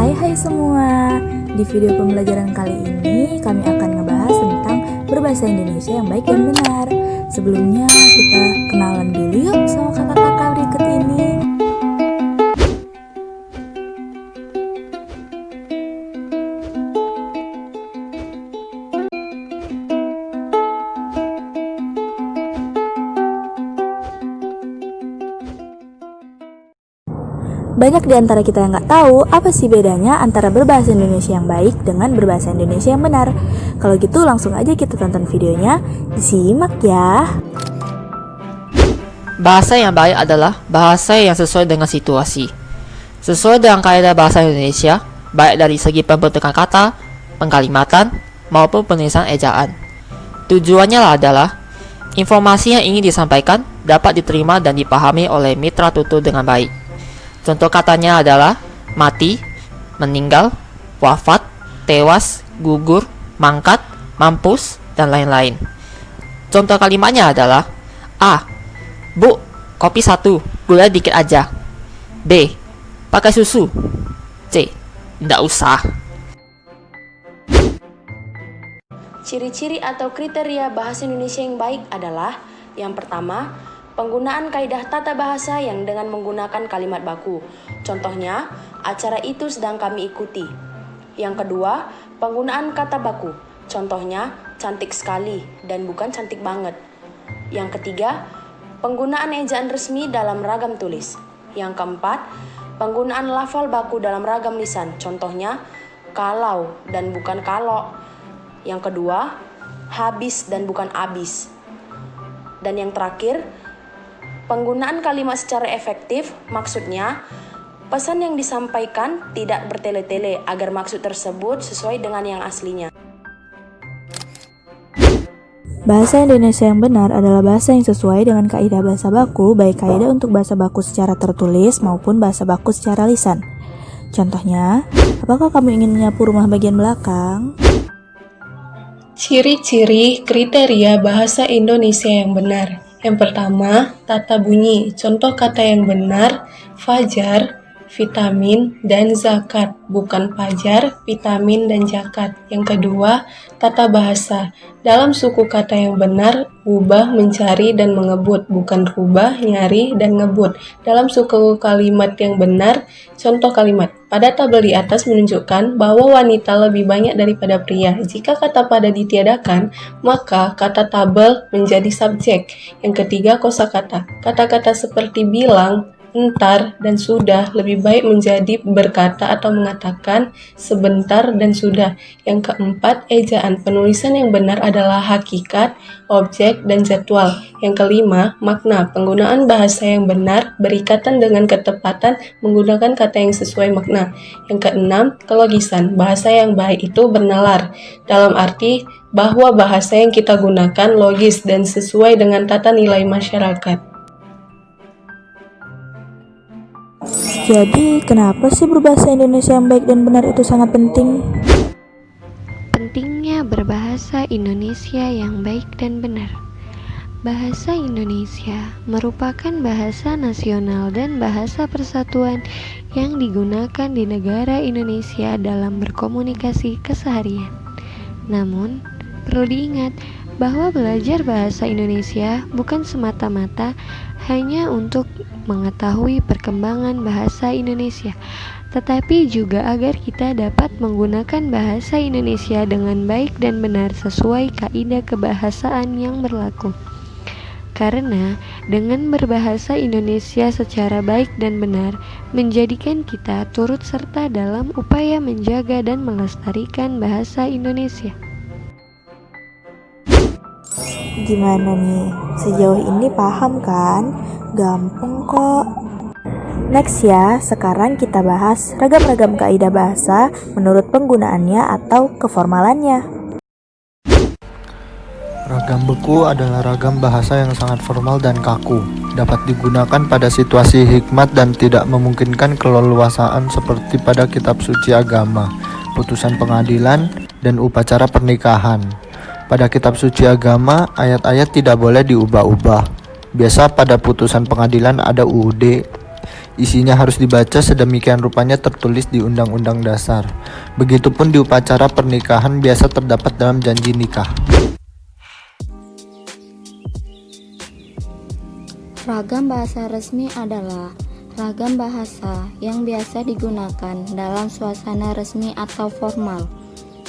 Hai semua. Di video pembelajaran kali ini kami akan ngebahas tentang berbahasa Indonesia yang baik dan benar. Sebelumnya kita kenalan dulu yuk sama kakak-kakak berikut ini. Banyak di antara kita yang nggak tahu apa sih bedanya antara berbahasa Indonesia yang baik dengan berbahasa Indonesia yang benar. Kalau gitu langsung aja kita tonton videonya, disimak ya. Bahasa yang baik adalah bahasa yang sesuai dengan situasi. Sesuai dengan kaidah bahasa Indonesia, baik dari segi pembentukan kata, pengkalimatan, maupun penulisan ejaan. Tujuannya adalah informasi yang ingin disampaikan dapat diterima dan dipahami oleh mitra tutur dengan baik. Contoh katanya adalah mati, meninggal, wafat, tewas, gugur, mangkat, mampus, dan lain-lain. Contoh kalimatnya adalah A. Bu, kopi 1, gula dikit aja. B. Pakai susu. C. Nggak usah. Ciri-ciri atau kriteria bahasa Indonesia yang baik adalah: yang pertama, penggunaan kaidah tata bahasa yang dengan menggunakan kalimat baku. Contohnya, acara itu sedang kami ikuti. Yang kedua, penggunaan kata baku. Contohnya, cantik sekali dan bukan cantik banget. Yang ketiga, penggunaan ejaan resmi dalam ragam tulis. Yang keempat, penggunaan lafal baku dalam ragam lisan. Contohnya, kalau dan bukan kalau. Yang kedua, habis dan bukan abis. Dan yang terakhir, penggunaan kalimat secara efektif, maksudnya pesan yang disampaikan tidak bertele-tele agar maksud tersebut sesuai dengan yang aslinya. Bahasa Indonesia yang benar adalah bahasa yang sesuai dengan kaidah bahasa baku, baik kaidah untuk bahasa baku secara tertulis maupun bahasa baku secara lisan. Contohnya, apakah kamu ingin menyapu rumah bagian belakang? Ciri-ciri kriteria bahasa Indonesia yang benar. Yang pertama, tata bunyi. Contoh kata yang benar, fajar, vitamin, dan zakat. Bukan fajar, vitamin, dan zakat. Yang kedua, tata bahasa. Dalam suku kata yang benar, ubah, mencari, dan mengebut. Bukan rubah, nyari, dan ngebut. Dalam suku kalimat yang benar, contoh kalimat. Pada tabel di atas menunjukkan bahwa wanita lebih banyak daripada pria. Jika kata pada ditiadakan, maka kata tabel menjadi subjek. Yang ketiga, kosakata. Kata-kata seperti bilang, entar, dan sudah lebih baik menjadi berkata atau mengatakan sebentar dan sudah. Yang keempat, ejaan. Penulisan yang benar adalah hakikat, objek, dan jadwal. Yang kelima, makna. Penggunaan bahasa yang benar berikatan dengan ketepatan menggunakan kata yang sesuai makna. Yang keenam, kelogisan. Bahasa yang baik itu bernalar, dalam arti bahwa bahasa yang kita gunakan logis dan sesuai dengan tata nilai masyarakat. Jadi, kenapa sih berbahasa Indonesia yang baik dan benar itu sangat penting? Pentingnya berbahasa Indonesia yang baik dan benar. Bahasa Indonesia merupakan bahasa nasional dan bahasa persatuan yang digunakan di negara Indonesia dalam berkomunikasi keseharian. Namun, perlu diingat bahwa belajar bahasa Indonesia bukan semata-mata hanya untuk mengetahui perkembangan bahasa Indonesia, tetapi juga agar kita dapat menggunakan bahasa Indonesia dengan baik dan benar sesuai kaidah kebahasaan yang berlaku. Karena dengan berbahasa Indonesia secara baik dan benar menjadikan kita turut serta dalam upaya menjaga dan melestarikan bahasa Indonesia. Gimana nih? Sejauh ini paham kan? Gampang kok. Next ya, sekarang kita bahas ragam-ragam kaidah bahasa menurut penggunaannya atau keformalannya. Ragam beku adalah ragam bahasa yang sangat formal dan kaku. Dapat digunakan pada situasi hikmat dan tidak memungkinkan keleluasaan seperti pada kitab suci agama, putusan pengadilan, dan upacara pernikahan. Pada kitab suci agama, ayat-ayat tidak boleh diubah-ubah. Biasa pada putusan pengadilan ada UUD Isinya harus dibaca sedemikian rupanya tertulis di Undang-Undang Dasar. Begitupun di upacara pernikahan biasa terdapat dalam janji nikah. Ragam bahasa resmi adalah ragam bahasa yang biasa digunakan dalam suasana resmi atau formal.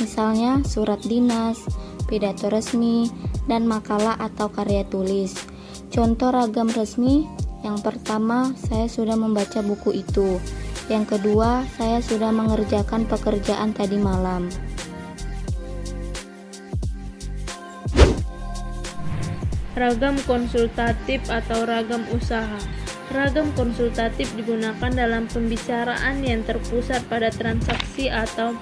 Misalnya surat dinas, pidato resmi, dan makalah atau karya tulis. Contoh ragam resmi: yang pertama, saya sudah membaca buku itu. Yang kedua, saya sudah mengerjakan pekerjaan tadi malam. Ragam konsultatif atau ragam usaha. Ragam konsultatif digunakan dalam pembicaraan yang terpusat pada transaksi atau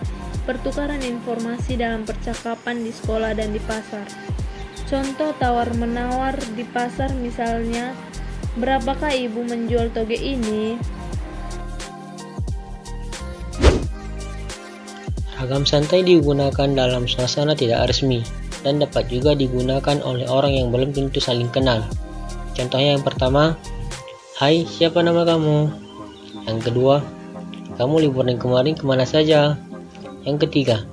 pertukaran informasi dalam percakapan di sekolah dan di pasar. Contoh tawar-menawar di pasar misalnya, berapakah ibu menjual toge ini? Ragam santai digunakan dalam suasana tidak resmi dan dapat juga digunakan oleh orang yang belum tentu saling kenal. Contohnya yang pertama, "Hai, siapa nama kamu?" Yang kedua, "Kamu liburan kemarin kemana saja?" Yang ketiga,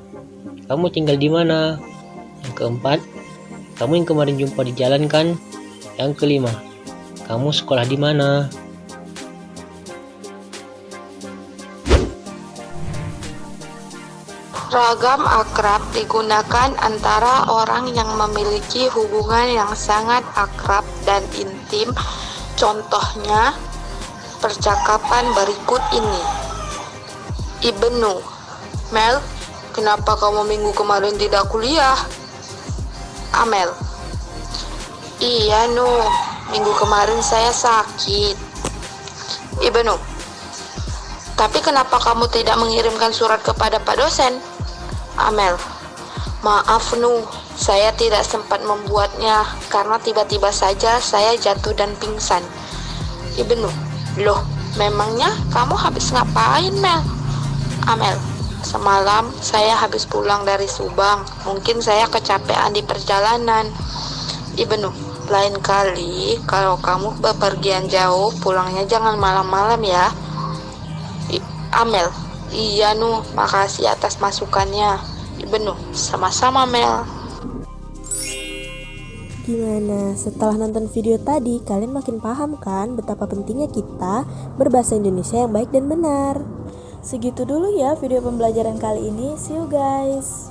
"Kamu tinggal di mana?" Yang keempat, "Kamu yang kemarin jumpa di jalan kan?" Yang kelima, "Kamu sekolah di mana?" Ragam akrab digunakan antara orang yang memiliki hubungan yang sangat akrab dan intim. Contohnya, percakapan berikut ini. Ibnu, "Mel, kenapa kamu minggu kemarin tidak kuliah?" Amel, "Iya Nu, minggu kemarin saya sakit." Ibnu, "Tapi kenapa kamu tidak mengirimkan surat kepada Pak dosen?" Amel, "Maaf Nu, saya tidak sempat membuatnya karena tiba-tiba saja saya jatuh dan pingsan." Ibnu, "Loh, memangnya kamu habis ngapain Mel?" Amel, "Semalam saya habis pulang dari Subang, mungkin saya kecapean di perjalanan." Ibnu, "Lain kali kalau kamu bepergian jauh, pulangnya jangan malam-malam ya." Amel, "Iya Nu, makasih atas masukannya." Ibnu, "Sama-sama Mel." Gimana? Setelah nonton video tadi, kalian makin paham kan betapa pentingnya kita berbahasa Indonesia yang baik dan benar. Segitu dulu ya video pembelajaran kali ini. See you guys.